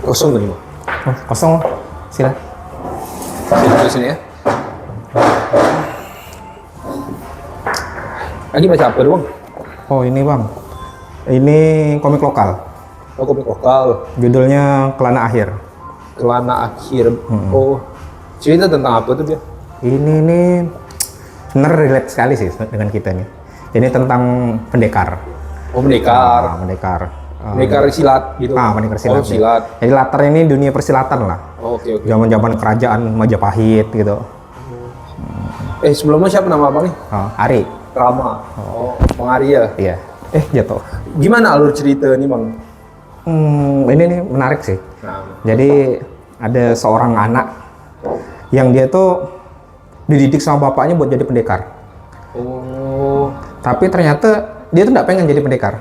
Kosong nih, Bang. Oh, kosong. Sila. Di sini ya. Lagi baca apa Bang? Oh, ini Bang. Ini komik lokal. Oh, komik lokal. Judulnya Kelana Akhir. Kelana Akhir. Oh, cerita tentang apa tuh dia? Ini nih sebenarnya relate sekali sih dengan kita nih. Ini tentang pendekar. Oh, pendekar. Pendekar. Pendekar silat gitu. Pendekar silat. Oh, silat. Jadi latarnya ini dunia persilatan lah. Oh, oke. Zaman-zaman kerajaan Majapahit gitu. Sebelumnya siapa nama Abang nih? Oh, Ari. Rama. Oh, Bang Arya. Iya. Jatuh. Gimana alur cerita nih Bang? Ini nih menarik sih. Nah. Jadi ada seorang anak yang dia tuh dididik sama bapaknya buat jadi pendekar. Oh. Tapi ternyata dia tuh nggak pengen jadi pendekar.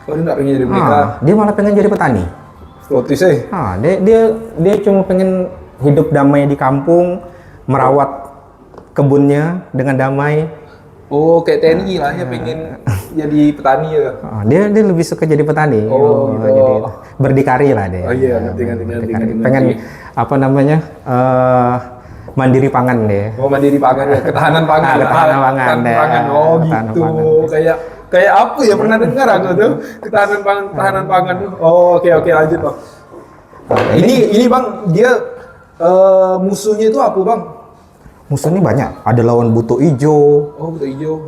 Oh, dia nggak pengen jadi pendekar. Dia malah pengen jadi petani. Plotis eh. Dia cuma pengen hidup damai di kampung, merawat kebunnya dengan damai. Oh, kayak TNI lah ya, pengen jadi petani ya. Dia lebih suka jadi petani. Oh, gitu. Jadi berdikari lah dia. Oh iya, ngerti. Pengen apa namanya? Mandiri pangan deh. Oh, mandiri pangan ya, ketahanan pangan. Ketahanan pangan deh. Oh, gitu. Kayak apa ya, pernah dengar aku tuh ketahanan pangan tuh. Oh, oke lanjut Bang. Ini Bang, dia musuhnya itu apa Bang? Musuhnya banyak. Ada lawan buto ijo. Oh, buto ijo.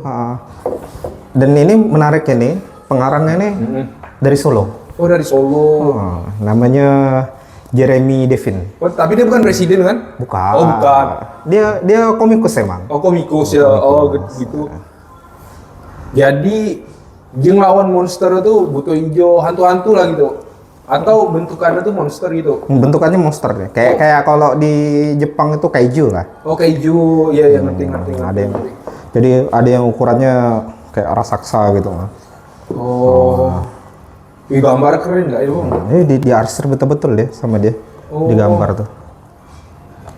Dan ini menariknya nih, pengarangnya nih dari Solo. Oh, dari Solo. Namanya Jeremy Devin. Oh, tapi dia bukan presiden kan? Bukan. Oh, bukan. Dia komikus emang. Oh, komikus ya. Oh, gitu. Jadi dia ngelawan monster itu buto ijo, hantu-hantu lah gitu. Atau bentukannya tuh monster gitu. Bentukannya monster deh. Kayak kalau di Jepang itu kaiju lah. Oh, kaiju. Iya, ngerti. Jadi ada yang ukurannya kayak raksasa gitu. Oh. Wih, gambar keren nggak ya Bang? Di arsir betul-betul deh sama dia. Di gambar tuh.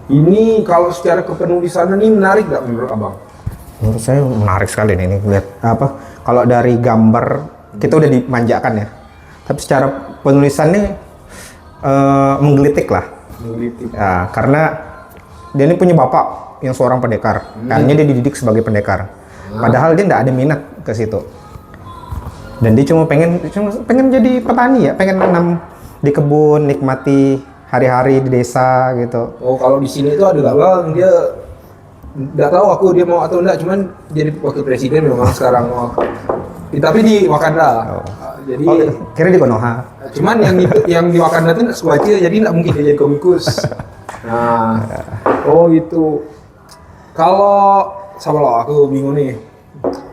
Ini kalau secara kepenulisan ini menarik nggak menurut Abang? Menurut saya menarik sekali nih. Lihat apa? Kalau dari gambar kita udah dimanjakan ya. Tapi secara penulisannya menggelitik lah. Menggelitik. Ya, karena dia ini punya bapak yang seorang pendekar. Kayaknya dia dididik sebagai pendekar. Padahal dia nggak ada minat ke situ. Dan dia cuma pengen jadi petani ya, pengen nanam di kebun, nikmati hari-hari di desa gitu. Oh, kalau di sini tuh ada Bang, dia nggak tahu aku dia mau atau enggak, cuman jadi wakil presiden memang sekarang. Tapi di Wakanda. Jadi kira di Konoha. Cuman yang di Wakanda tuh nggak suka aja, jadi nggak mungkin dia jadi komikus. Nah, oh itu. Kalau sama lo aku bingung nih.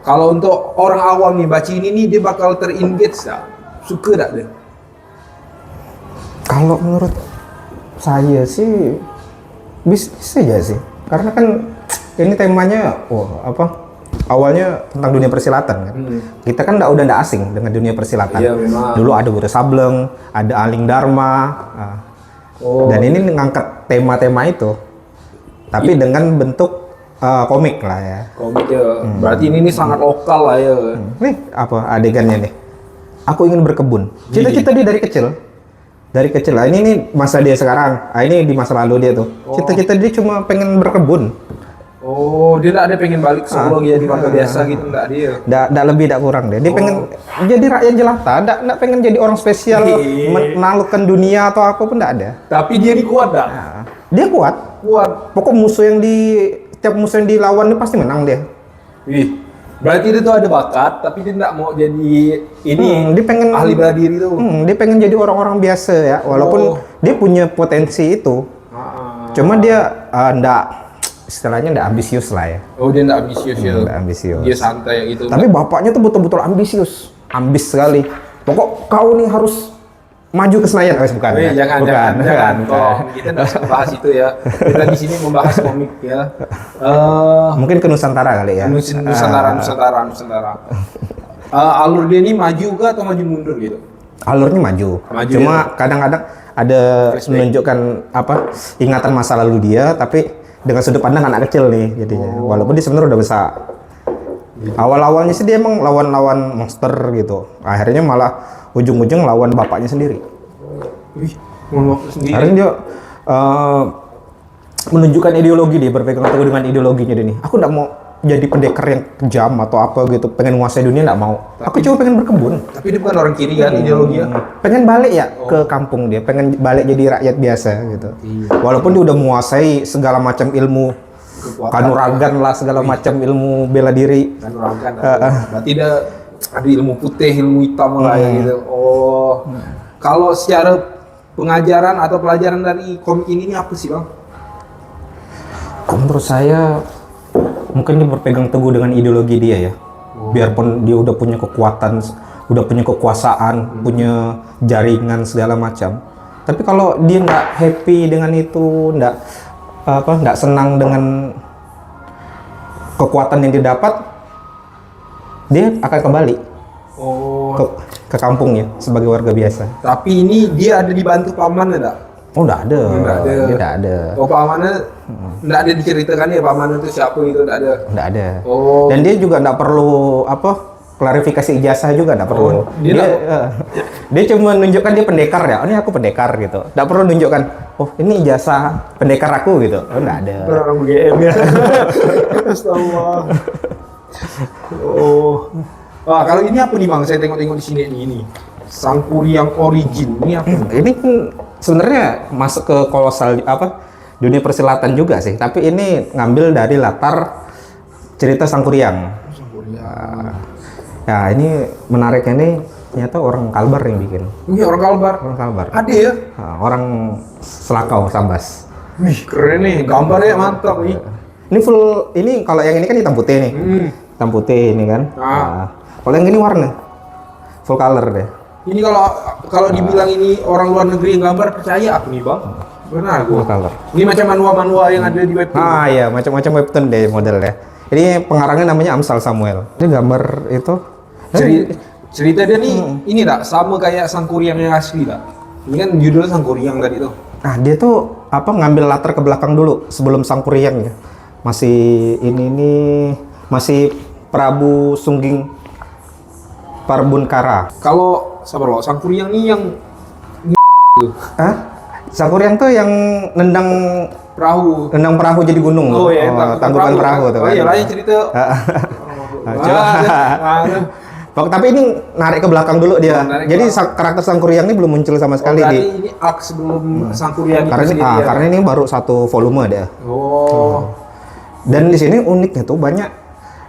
Kalau untuk orang awam nih baca ini nih, dia bakal ter-engage nggak? Suka nggak deh? Kalau menurut saya sih bisa ya sih. Karena kan ini temanya, awalnya tentang dunia persilatan kan. Kita kan udah nggak asing dengan dunia persilatan. Iya, memang. Dulu ada Wiro Sableng, ada Aling Dharma. Dan ini ngangkat tema-tema itu. Tapi dengan bentuk komik lah ya. Komik ya. Berarti ini sangat lokal lah ya. Nih apa adegannya nih? Aku ingin berkebun. Cita-cita dia dari kecil. Dari kecil lah. Ini masa dia sekarang. Ini di masa lalu dia tuh. Cita-cita dia cuma pengen berkebun. Oh, dia nggak ada pengen balik ke Solo ya di warga biasa gitu, nggak dia? Nggak lebih, nggak kurang deh. Dia pengen jadi rakyat jelata, nggak pengen jadi orang spesial menaklukkan dunia atau apa pun nggak ada. Tapi dia kuat nggak? Dia kuat. Pokok setiap musuh yang dilawan ini pasti menang dia. Wih, berarti dia tuh ada bakat, tapi dia nggak mau jadi dia pengen ahli bela diri tuh. Dia pengen jadi orang-orang biasa ya, walaupun dia punya potensi itu. Cuma dia istilahnya nggak ambisius lah ya. Oh, dia nggak ambisius ya? Nggak ambisius. Dia santai gitu. Tapi bapaknya tuh betul-betul ambisius. Ambis sekali. Pokok kau nih harus maju ke Senayan. Bukan. Jangan. Kita nggak usah bahas itu ya. Kita di sini membahas komik ya. Mungkin ke Nusantara kali ya. Nusantara. Alur dia ini maju kah atau maju mundur gitu? Alurnya maju. Cuma kadang-kadang ada menunjukkan ingatan masa lalu dia, tapi dengan sudut pandang anak kecil nih jadinya. Walaupun dia sebenarnya udah besar. Awal-awalnya sih dia emang lawan monster gitu. Akhirnya malah ujung-ujung lawan bapaknya sendiri. Wih, Monolog sendiri. Karena dia menunjukkan ideologi, dia berpegang teguh dengan ideologinya dia nih. Aku nggak mau jadi pendekar yang kejam atau apa gitu, pengen menguasai dunia nggak mau. Aku cuma pengen berkebun. Tapi dia bukan orang kiri kan ideologinya. Pengen balik ya ke kampung dia, pengen balik jadi rakyat biasa gitu. Walaupun dia udah menguasai segala macam ilmu, kanuragan lah, segala macam ilmu bela diri. Kanuragan. Berarti dia ada ilmu putih, ilmu hitam lah ya gitu. Oh. Kalau secara pengajaran atau pelajaran dari komik ini apa sih, Bang? Menurut saya mungkin dia berpegang teguh dengan ideologi dia ya. Biarpun dia udah punya kekuatan, udah punya kekuasaan, punya jaringan segala macam. Tapi kalau dia nggak happy dengan itu, nggak senang dengan kekuatan yang dia dapat, dia akan kembali ke kampungnya sebagai warga biasa. Tapi ini dia ada dibantu pamannya enggak? Oh, nggak ada. Nggak ada. Dia nggak ada. Oh, pamannya nggak ada diceritakan ya pamannya itu siapa gitu, nggak ada. Nggak ada. Oh. Dan dia juga nggak perlu klarifikasi ijazah juga nggak perlu. Dia cuma nunjukkan dia pendekar ya. Oh, ini aku pendekar gitu. Nggak perlu nunjukkan. Oh, ini ijazah pendekar aku gitu. Oh, nggak ada. Orang BGM ya. Astagfirullah. Oh. Wah, kalau ini apa nih, Bang? Saya tengok-tengok di sini ini. Sangkuriang Origin. Ini apa? Ini kan sebenarnya masuk ke kolosal dunia persilatan juga sih. Tapi ini ngambil dari latar cerita Sangkuriang. Ya, ini menariknya nih ternyata orang Kalbar yang bikin. Ini orang Kalbar. Orang Kalbar. Ada ya? Orang Selakau, Sambas. Wih, keren nih. Gambarnya mantap nih. Ini full, ini kalau yang ini kan hitam putih nih. Hitam putih ini kan. Nah, kalau yang ini warna. Full color deh. Ini kalau dibilang ini orang luar negeri yang gambar, percaya aku nih, Bang. Benar gua. Full color. Ini macam manual-manual yang ada di webtoon. Iya, macam-macam webtoon deh modelnya. Ini pengarangnya namanya Amsal Samuel. Ini gambar itu. Cerita dia nih, ini tak sama kayak Sangkuriang yang asli tak? Ini kan judulnya Sangkuriang tadi tuh. Nah, dia tuh ngambil latar ke belakang dulu sebelum Sangkuriang ya. Masih Prabu Sungging Parbunkara. Kalau sabar loh, Sangkuriang nih yang Hah? Sangkuriang tuh yang nendang perahu jadi gunung. Oh iya, tangkuban perahu tuh. Oh iya, lain cerita. Tapi ini narik ke belakang dulu dia. Jadi karakter Sangkuriang ini belum muncul sama sekali di. Ini arc sebelum Sangkuriang itu Karena sendiri. karena ini baru satu volume dia. Oh. Dan di sini uniknya tuh banyak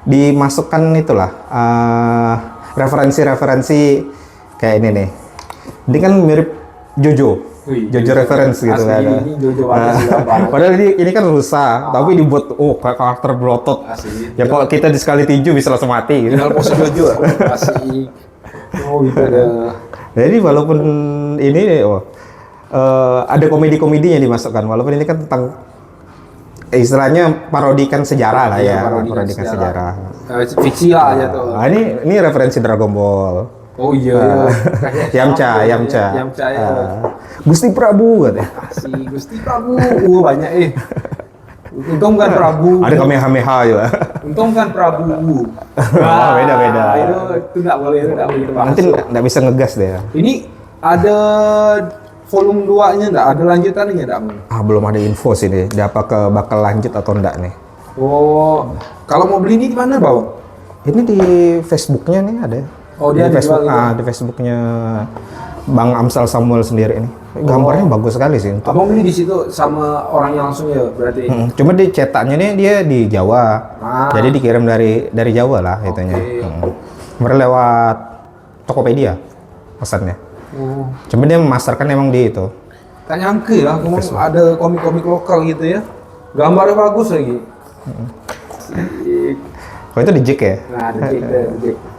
dimasukkan itulah referensi-referensi kayak ini nih. Ini kan mirip Jojo. Jojo reference gitu kan. Ini Jojo banget sih, Padahal ini kan rusa, tapi dibuat karakter berotot. Ya kalau kita di sekali tinju bisa langsung mati gitu. Tinggal pose Jojo asik. Oh gitu ada. Jadi walaupun ini ada komedi-komedinya dimasukkan, walaupun ini kan tentang istilahnya parodikan sejarah lah ya, parodikan sejarah. Fiksi lah aja tuh. Nah, ini referensi Dragon Ball. Oh iya. Yamcha. Ya. Gusti Prabu katanya. Si Gusti Prabu. Banyak Untung kan Prabu. Ada Kamehameha juga. Untung kan Prabu. Beda-beda. Itu nggak boleh dibahas. Nanti nggak bisa ngegas deh. Ini ada volume 2-nya nggak? Ada lanjutannya nggak? Belum ada info sih nih. Dia bakal lanjut atau enggak nih. Oh, kalau mau beli ini di mana, Bang? Ini di Facebooknya nih ada. Oh, dia di Facebook, dijual di Facebooknya Bang Amsal Samuel sendiri ini. Gambarnya bagus sekali sih. Abang beli di situ sama orangnya langsung ya berarti. Cuma dicetaknya nih dia di Jawa. Jadi dikirim dari Jawa lah itunya. Kemarin lewat Tokopedia pesannya. Cuma dia memasarkan emang di itu. Tak nyangka lah, ada komik-komik lokal gitu ya. Gambarnya bagus lagi. Kalau itu di Jik ya? Nah, di Jik.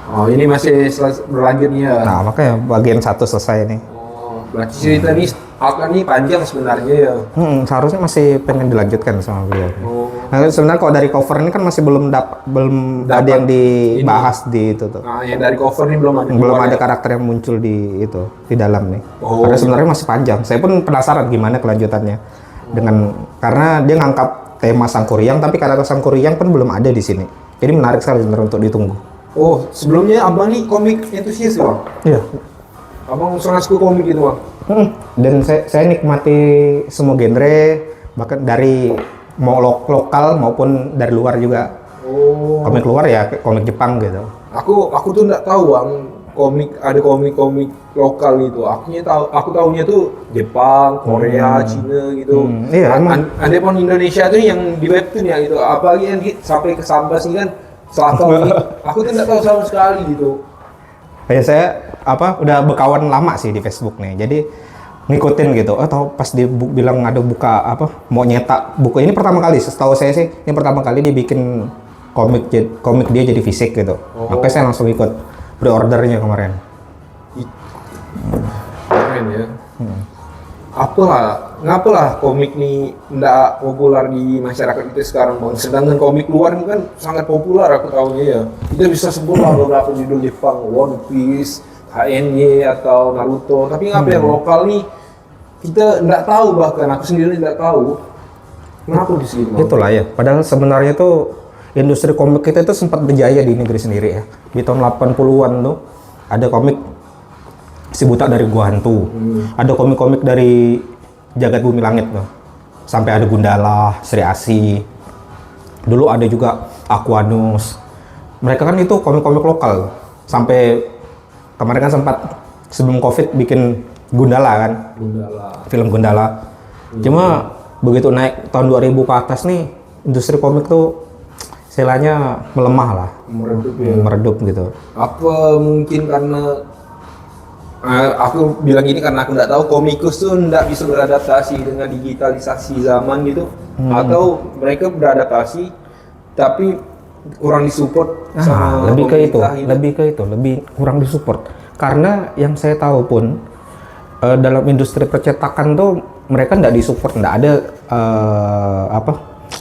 Oh, ini masih berlanjut nih ya. Nah, makanya bagian 1 selesai nih. Oh, berarti cerita ini ini panjang sebenarnya ya. Seharusnya masih pengen dilanjutkan sama beliau. Oh. Nah, sebenarnya kalau dari cover ini kan masih belum ada yang dibahas di itu tuh. Nah, yang dari cover ini belum ada. Belum ada karakter yang muncul di dalam nih. Karena sebenarnya masih panjang. Saya pun penasaran gimana kelanjutannya. Karena dia ngangkat tema Sangkuriang, tapi karakter Sangkuriang pun belum ada di sini. Jadi menarik sekali sebenarnya untuk ditunggu. Oh, sebelumnya abang nih komik entusias ya, Bang? Iya. Abang sangat suka komik gitu bang. Dan saya nikmati semua genre, bahkan dari mau lokal maupun dari luar juga. Oh. Komik luar ya komik Jepang gitu. Aku tuh nggak tahu bang, ada komik lokal gitu. Aku tahunya tuh Jepang, Korea, Cina gitu. Iya, emang. Ada pun Indonesia tuh yang di webtoon ya gitu. Apalagi yang sampai ke Sambas ini kan salah komik. Aku tuh nggak tahu sama sekali gitu. Kayak saya udah berkawan lama sih di Facebook nih. Jadi ngikutin gitu. Atau pas dia bilang ada buka mau nyetak buku ini pertama kali. Setahu saya sih ini pertama kali dia bikin komik dia jadi fisik gitu. Makanya saya langsung ikut pre-ordernya kemarin. Keren ya. Ngapalah komik nih nggak populer di masyarakat kita sekarang bang. Sedangkan komik luar ini kan sangat populer aku tahunya ya. Kita bisa sebut lah beberapa judul Jepang, One Piece, HNY atau Naruto. Tapi ngapa yang lokal nih kita nggak tahu, bahkan aku sendiri nggak tahu. Kenapa di sini? Itulah ya. Padahal sebenarnya tuh industri komik kita itu sempat berjaya di negeri sendiri ya. Di tahun 80-an tuh ada komik Si Buta dari Gua Hantu. Ada komik-komik dari Jagat Bumi Langit tuh. Sampai ada Gundala, Sri Asih. Dulu ada juga Aquanus. Mereka kan itu komik-komik lokal. Sampai kemarin kan sempat sebelum Covid bikin Gundala kan. Film Gundala. Cuma begitu naik tahun 2000 ke atas nih, industri komik tuh istilahnya melemah lah, meredup gitu. Apa mungkin karena aku bilang gini karena aku nggak tahu komikus tuh nggak bisa beradaptasi dengan digitalisasi zaman gitu, atau mereka beradaptasi tapi kurang disupport sama lebih ke itu, gitu. lebih kurang disupport. Karena yang saya tahu pun dalam industri percetakan tuh mereka nggak disupport, nggak ada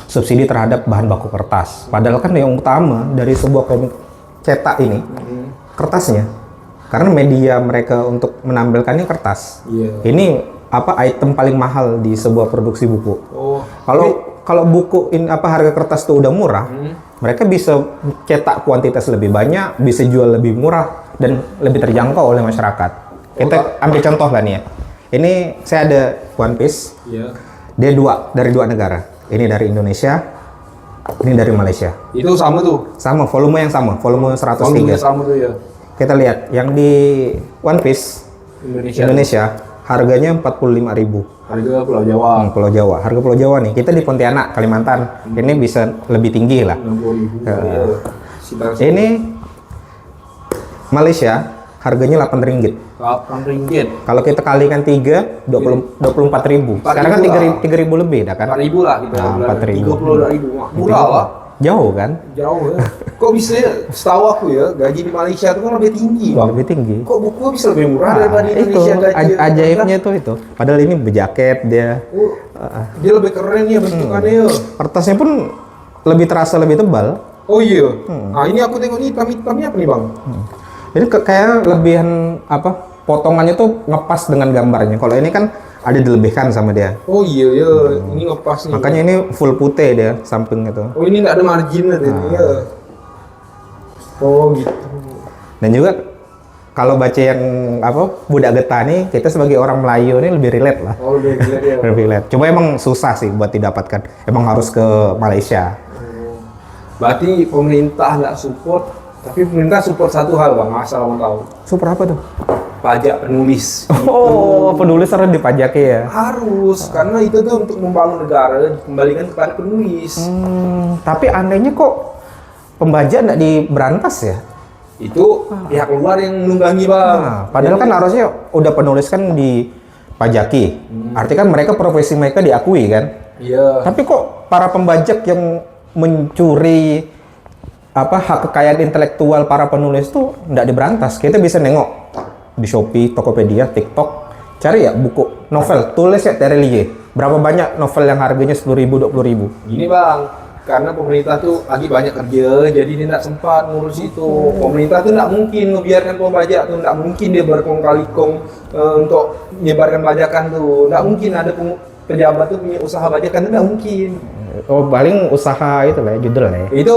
subsidi terhadap bahan baku kertas. Padahal kan yang utama dari sebuah komik cetak ini kertasnya. Karena media mereka untuk menampilkannya kertas. Ini item paling mahal di sebuah produksi buku. Kalau buku harga kertas tuh udah murah, mereka bisa cetak kuantitas lebih banyak, bisa jual lebih murah dan lebih terjangkau oleh masyarakat. Kita ambil contoh lah nih ya. Ini saya ada One Piece. Dia dari dua negara. Ini dari Indonesia, ini dari Malaysia. Itu sama tuh? Sama, volume yang sama, volume 103. Volume sama tuh ya? Kita lihat, yang di One Piece Indonesia harganya 45.000. Harga Pulau Jawa? Pulau Jawa, harga Pulau Jawa nih. Kita di Pontianak, Kalimantan, ini bisa lebih tinggi lah. 60.000. Ini Malaysia, harganya 8 ringgit. 8 ringgit. Kalau kita kalikan 3, 24.000. Sekarang kan 3.000 lebih dah kan? 4.000 lah kita. 4.000. 32.000. Murah lah. Jauh kan? Jauh ya. Kok bisa ya? Setahu aku ya, gaji di Malaysia itu kan lebih tinggi. Bang. Lebih tinggi. Kok buku bisa lebih murah daripada Indonesia gaji? Ajaibnya itu. Padahal ini berjaket dia. Dia lebih keren ya bentukannya ya. Kertasnya pun lebih terasa lebih tebal. Oh iya. Nah ini aku tengok nih hitam-hitamnya apa nih bang? Ini kayak lebihan potongannya tuh ngepas dengan gambarnya. Kalau ini kan ada dilebihkan sama dia. Oh iya ya, ini ngepas nih. Makanya ini full putih dia samping itu. Oh ini nggak ada marginnya deh ya. Oh gitu. Dan juga kalau baca yang Budak Getah nih, kita sebagai orang Melayu nih lebih relate lah. Oh lebih relate ya. Lebih relate. Cuma emang susah sih buat didapatkan. Emang harus ke Malaysia. Berarti pemerintah nggak support, tapi pemerintah support satu hal bang, asal kamu tahu. Support apa tuh? Pajak penulis. Oh, penulis harus dipajaki ya? Harus, karena itu tuh untuk membangun negara dikembalikan kepada penulis. Tapi anehnya kok pembajak nggak diberantas ya? Itu pihak luar yang menunggangi bang. Padahal kan harusnya udah penulis kan dipajaki. Artinya kan mereka profesi mereka diakui kan? Iya. Tapi kok para pembajak yang mencuri hak kekayaan intelektual para penulis tuh nggak diberantas? Kita bisa nengok di Shopee, Tokopedia, TikTok, cari ya buku novel tulis ya Terelie. Berapa banyak novel yang harganya 10.000, 20.000? Gini bang, karena pemerintah tuh lagi banyak kerja, jadi dia nggak sempat ngurus itu. Pemerintah tuh nggak mungkin ngebiarkan pembajak tuh, nggak mungkin dia berkong kali kong untuk menyebarkan pajakan tuh. Nggak mungkin ada pejabat tuh punya usaha pajakan tuh, nggak mungkin. Oh paling usaha itu lah judul lah ya.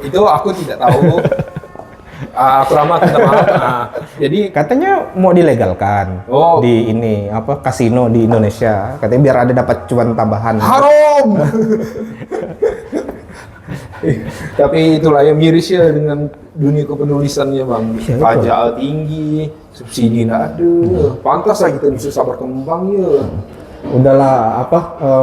Itu aku tidak tahu. Aku lama kita malam. Nah, jadi Katanya mau dilegalkan Oh. di ini apa kasino di Indonesia. Katanya biar ada dapat cuan tambahan. haram. Tapi itulah yang miris ya dengan dunia kepenulisannya bang. Iya, betul. Pajak tinggi, subsidi nggak ada. Pantas lah kita bisa berkembang ya. Udahlah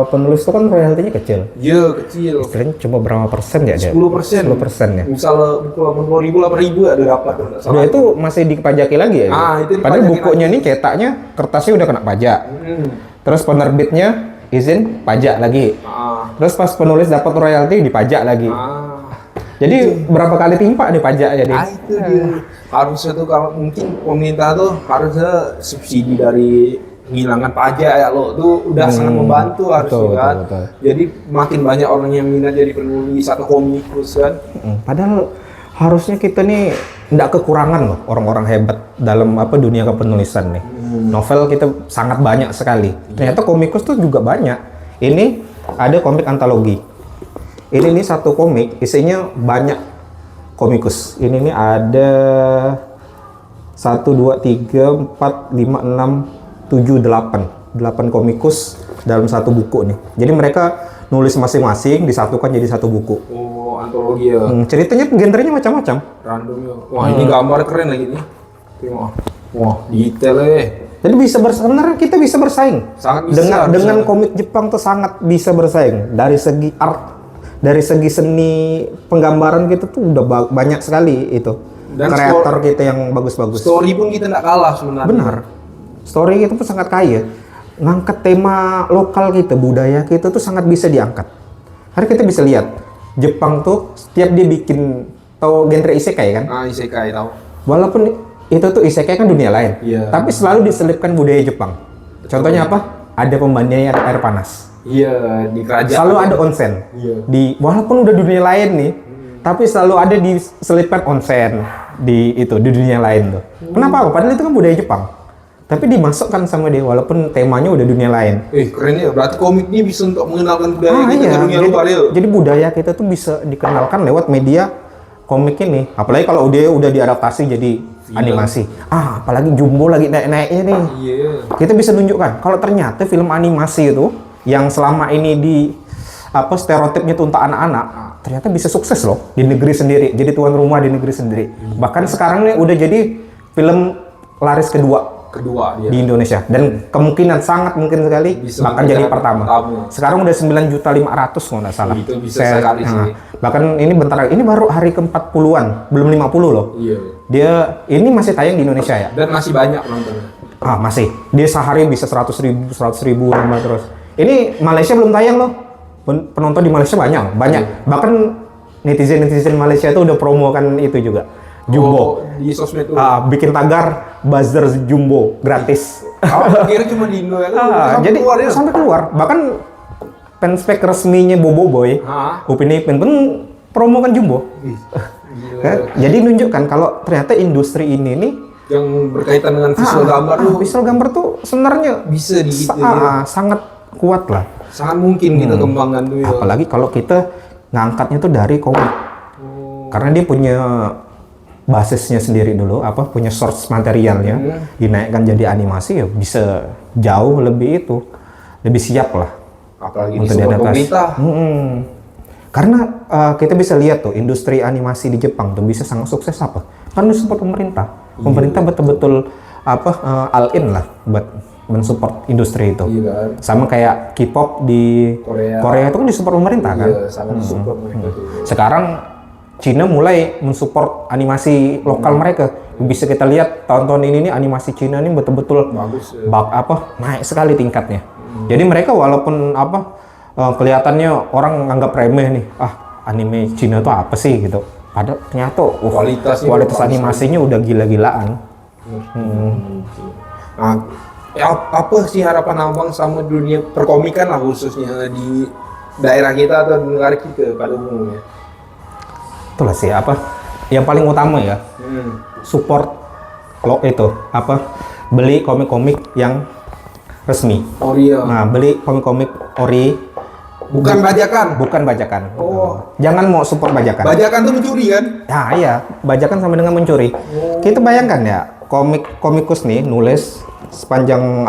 penulis itu kan royaltinya kecil. Ya kecil. Istilahnya cuma berapa persen ya dia? 10%. 10% ya. Misalnya buku 80.000, 8.000 ada dapat. Udah itu masih dipajaki lagi ya? Itu Padahal dipajaki bukunya nih cetaknya kertasnya udah kena pajak. Terus penerbitnya izin pajak lagi. Terus pas penulis dapat royalti dipajak lagi. Jadi berapa kali timpa nih pajak ya dia? Itu dia. Harusnya tuh kalau mungkin pemerintah tuh harusnya subsidi dari menghilangkan pajak ya lo tuh udah sangat membantu harusnya kan. betul. Jadi makin banyak orang yang minat jadi penulis atau komikus kan. Padahal harusnya kita nih nggak kekurangan loh orang-orang hebat dalam dunia kepenulisan nih. Novel kita sangat banyak sekali. Ternyata komikus tuh juga banyak. Ini ada komik antologi. Ini nih satu komik isinya banyak komikus. Ini nih ada 1, 2, 3, 4, 5, 6, 7, 8 komikus dalam satu buku nih. Jadi mereka nulis masing-masing disatukan jadi satu buku. Oh, antologi ya. Ceritanya genrenya macam-macam. Random ya. Wah, ini gambar keren lagi nih. Tengok. Wah, detail Jadi sebenarnya kita bisa bersaing. Sangat bisa. Dengan komik Jepang tuh sangat bisa bersaing dari segi art, dari segi seni penggambaran kita tuh udah banyak sekali itu. Dan kreator kita yang bagus-bagus. Story pun kita nggak kalah sebenarnya. Benar. Story kita tuh sangat kaya. Ngangkat tema lokal kita, budaya kita tuh sangat bisa diangkat. Hari kita bisa lihat Jepang tuh setiap dia bikin tahu genre isekai kan? Isekai tahu. Walaupun itu tuh isekai kan dunia lain, tapi selalu diselipkan budaya Jepang. Contohnya apa? Ada pemandian air panas. Iya, di kerajaan. Selalu ada onsen. Walaupun udah dunia lain nih, tapi selalu ada diselipkan onsen di dunia lain tuh. Kenapa? Padahal itu kan budaya Jepang. Tapi dimasukkan sama dia walaupun temanya udah dunia lain. Keren ya. Berarti komik ini bisa untuk mengenalkan budaya kita ke dunia luar ya. Jadi budaya kita tuh bisa dikenalkan lewat media komik ini. Apalagi kalau udah diadaptasi jadi animasi. Apalagi Jumbo lagi naik-naiknya nih. Iya. Kita bisa tunjukkan kalau ternyata film animasi itu yang selama ini stereotipnya tuh untuk anak-anak, ternyata bisa sukses loh di negeri sendiri. Jadi tuan rumah di negeri sendiri. Bahkan sekarang nih udah jadi film laris kedua dia. di Indonesia dan kemungkinan sangat mungkin sekali bisa bahkan jadi pertama. Sekarang udah 9.500.000 kalau nggak salah. Itu bisa sekali sih. Bahkan ini baru hari ke-40-an, belum 50 loh. Iya. Dia ini masih tayang di Indonesia ya. Dan masih banyak penontonnya. Masih. Dia sehari bisa 100.000 nambah terus. Ini Malaysia belum tayang loh. Penonton di Malaysia banyak. Bahkan netizen Malaysia itu udah promokan itu juga. Jumbo. Di sosmed tuh. Bikin tagar buzzer Jumbo gratis. Kira cuma di Indo ya. Jadi sampai keluar. Bahkan fanspage resminya Boboiboy, Upin Ipin pun promokan Jumbo. Jadi nunjukkan kalau ternyata industri ini nih yang berkaitan dengan visual gambar tuh. Visual gambar tuh sebenarnya bisa sangat kuat lah. Sangat mungkin kita kembangkan tuh ya. Apalagi kalau kita ngangkatnya tuh dari komik. Karena dia punya basisnya sendiri dulu, punya source materialnya, dinaikkan jadi animasi ya bisa jauh lebih siap lah. Apalagi untuk di pemerintah. Karena kita bisa lihat tuh industri animasi di Jepang tuh bisa sangat sukses karena support pemerintah. Pemerintah betul-betul all in lah buat mensupport industri itu. Iya. Sama kayak K-pop di Korea itu kan disupport pemerintah kan. Iya, sangat disupport mereka tuh. Sekarang Cina mulai mensupport animasi lokal mereka. Bisa kita lihat tahun-tahun ini nih animasi Cina ini betul-betul bagus ya. Naik sekali tingkatnya. Jadi mereka walaupun kelihatannya orang nganggap remeh nih, anime Cina tuh apa sih gitu. Padahal ternyata kualitas animasinya udah gila-gilaan. Nah, apa sih harapan abang sama dunia perkomikan lah khususnya di daerah kita atau di negara kita pada umumnya? Itulah sih yang paling utama ya, support beli komik-komik yang resmi. Ori ya. Nah, beli komik-komik ori Bukan bajakan. Bukan bajakan. Oh. Jangan mau support bajakan. Bajakan tuh mencuri kan? Nah iya, bajakan sama dengan mencuri. Kita bayangkan ya, komikus nih nulis sepanjang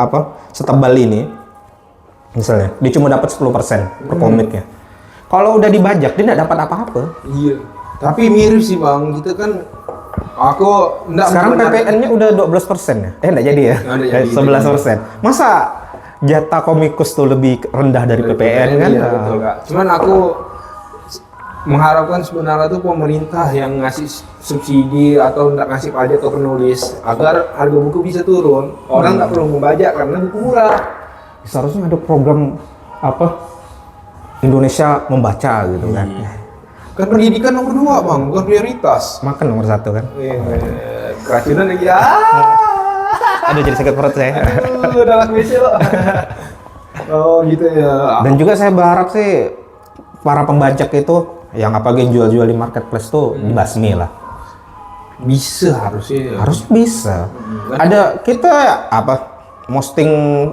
setebal ini, misalnya, dia cuma dapat 10% per komiknya. Kalau udah dibajak, dia nggak dapat apa-apa. Iya. Tapi mirip sih bang, gitu kan. Aku enggak. Sekarang PPN-nya udah 12% ya? Nggak jadi ya? Nggak jadi. 11%. Masa jatah komikus tuh lebih rendah dari PPN kan? Iya, betul, Kak. Cuman aku mengharapkan sebenarnya tuh pemerintah yang ngasih subsidi atau nggak ngasih pajak ke penulis agar harga buku bisa turun. Orang nggak perlu membajak karena buku murah. Seharusnya ada program Indonesia membaca gitu kan. Kan pendidikan nomor 2 bang, bukan prioritas. Makan nomor 1 kan. Keracunan lagi ya. Aduh jadi sakit perut saya. Aduh, udah laku WC lo. Oh gitu ya. Dan juga saya berharap sih para pembajak itu yang apalagi jual-jual di marketplace tuh dibasmi lah. Bisa harusnya. Harus bisa. Ada kita posting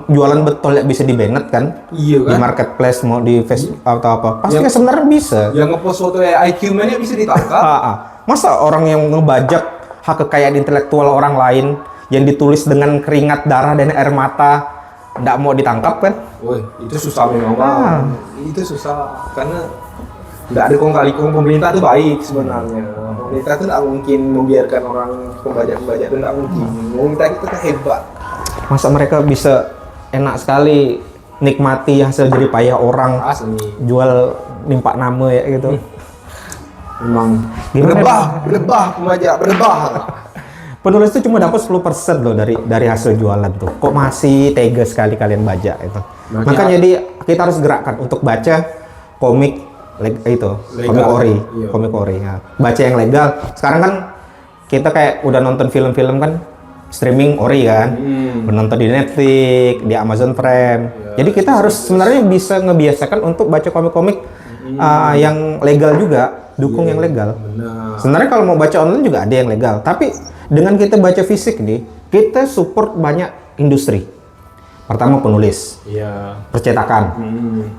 jualan betul yang bisa di-banned kan? Iya kan? Di marketplace mau di Facebook atau apa. Pasti sebenarnya bisa. Yang ngepost foto IQ-nya bisa ditangkap. Masa orang yang ngebajak hak kekayaan intelektual orang lain yang ditulis dengan keringat darah dan air mata nggak mau ditangkap kan? Woi, itu susah memang bang. Itu susah karena nggak ada kong kali kong. Pemerintah itu baik sebenarnya. Pemerintah itu nggak mungkin membiarkan orang pembajak-pembajak itu nggak mungkin. Pemerintah kita tuh hebat. Masa mereka bisa enak sekali nikmati hasil jerih payah orang Asli. jual nimpak nama ya gitu. Memang Gimana berdebah pembajak, berdebah. Penulis itu cuma dapat 10% loh dari hasil jualan tuh. Kok masih tega sekali kalian bajak itu. Makanya jadi kita harus gerakkan untuk baca komik komik ori, iya. Komik ori ya. Baca yang legal. Sekarang kan kita kayak udah nonton film-film kan streaming ori kan. Menonton di Netflix, di Amazon Prime. Jadi kita harus sebenarnya bisa ngebiasakan untuk baca komik-komik yang legal juga, dukung yang legal. Benar. Sebenarnya kalau mau baca online juga ada yang legal, tapi dengan kita baca fisik nih, kita support banyak industri. Pertama penulis, percetakan,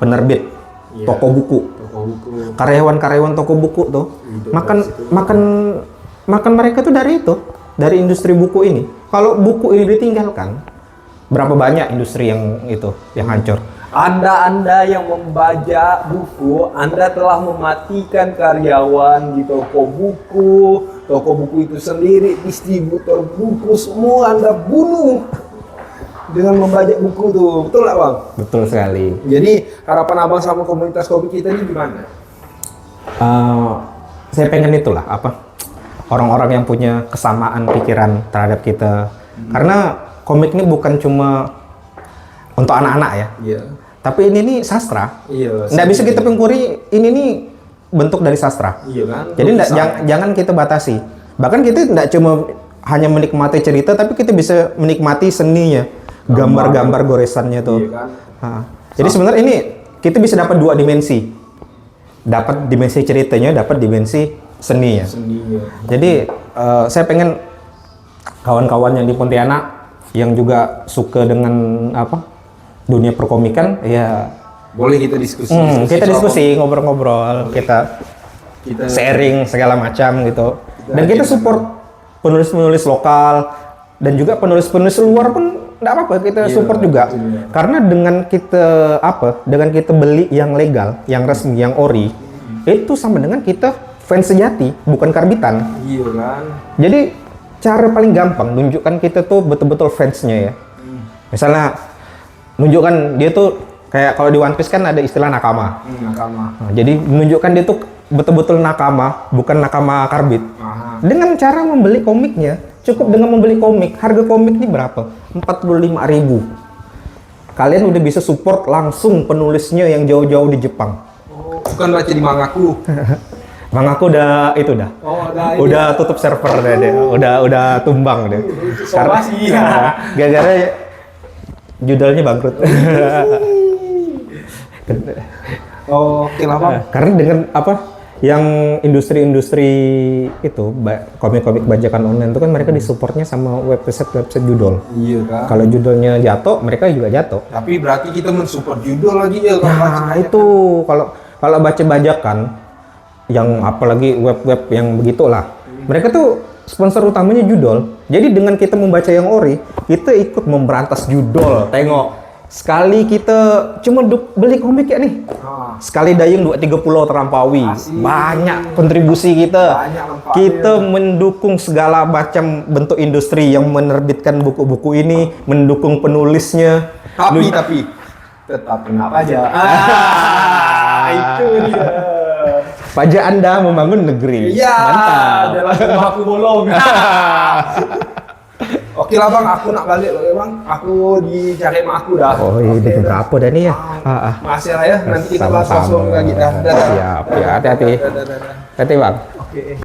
penerbit, toko buku, karyawan-karyawan toko buku tuh, makan mereka tuh dari industri buku ini. Kalau buku ini ditinggalkan, berapa banyak industri yang hancur? Anda yang membajak buku, Anda telah mematikan karyawan di toko buku itu sendiri, distributor buku, semua Anda bunuh dengan membajak buku tuh, betul nggak bang? Betul sekali. Jadi harapan abang sama komunitas komik kita ini gimana? Saya pengen itulah orang-orang yang punya kesamaan pikiran terhadap kita, karena komik ini bukan cuma untuk anak-anak ya. Iya. Tapi ini nih sastra. Iya. Nggak bisa kita pungkiri, ini nih bentuk dari sastra. Iya kan? Jadi jangan kita batasi. Bahkan kita nggak cuma hanya menikmati cerita, tapi kita bisa menikmati seninya, gambar-gambar goresannya tuh. Iya kan? Jadi sebenarnya ini kita bisa dapat 2 dimensi. Dapat dimensi ceritanya, dapat dimensi seninya. Jadi saya pengen kawan-kawan yang di Pontianak yang juga suka dengan dunia perkomikan, ya boleh kita diskusi. Kita diskusi, ngobrol-ngobrol, kita sharing segala macam gitu. Dan kita support penulis-penulis lokal dan juga penulis-penulis luar pun nggak apa-apa, kita support juga. Karena dengan kita beli yang legal, yang resmi, yang ori, itu sama dengan kita fans sejati, bukan karbitan. Iya kan? Jadi cara paling gampang nunjukkan kita tuh betul-betul fansnya ya. Misalnya nunjukkan dia tuh kayak kalau di One Piece kan ada istilah nakama. Nah, jadi menunjukkan dia tuh betul-betul nakama, bukan nakama karbit. Dengan cara membeli komiknya, cukup dengan membeli komik. Harga komik ini berapa? 45.000. Kalian udah bisa support langsung penulisnya yang jauh-jauh di Jepang. Bukan baca di Mangaku. Mangaku udah udah tutup server deh. Udah tumbang deh. Karena gara-gara judulnya bangkrut. Oke lah bang. Karena dengan yang industri-industri itu komik-komik bajakan online itu kan mereka disupportnya sama website judul. Iya kan. Kalau judulnya jatuh, mereka juga jatuh. Tapi berarti kita mensupport judul lagi ya kalau baca. Nah, itu kalau baca bajakan yang apalagi web-web yang begitulah. Mereka tuh sponsor utamanya judul. Jadi dengan kita membaca yang ori, kita ikut memberantas judul. Tengok. Sekali kita cuma beli komik ya nih. Sekali dayung 2-3 pulau terlampaui. Banyak kontribusi kita. Banyak manfaatnya. Kita mendukung segala macam bentuk industri yang menerbitkan buku-buku ini, mendukung penulisnya. Tapi tetap kena pajak. Itu dia. Pajak Anda membangun negeri. Iya. Mantap. Dalam rumah aku bolong. Oke lah bang, aku nak balik loh ya bang. Aku dicari emak aku dah. Oh iya, udah berapa dah nih ya? Makasih lah ya, nanti kita bahas Sama-sama. langsung lagi dah. Siap, ya hati-hati. Hati-hati bang. Oke.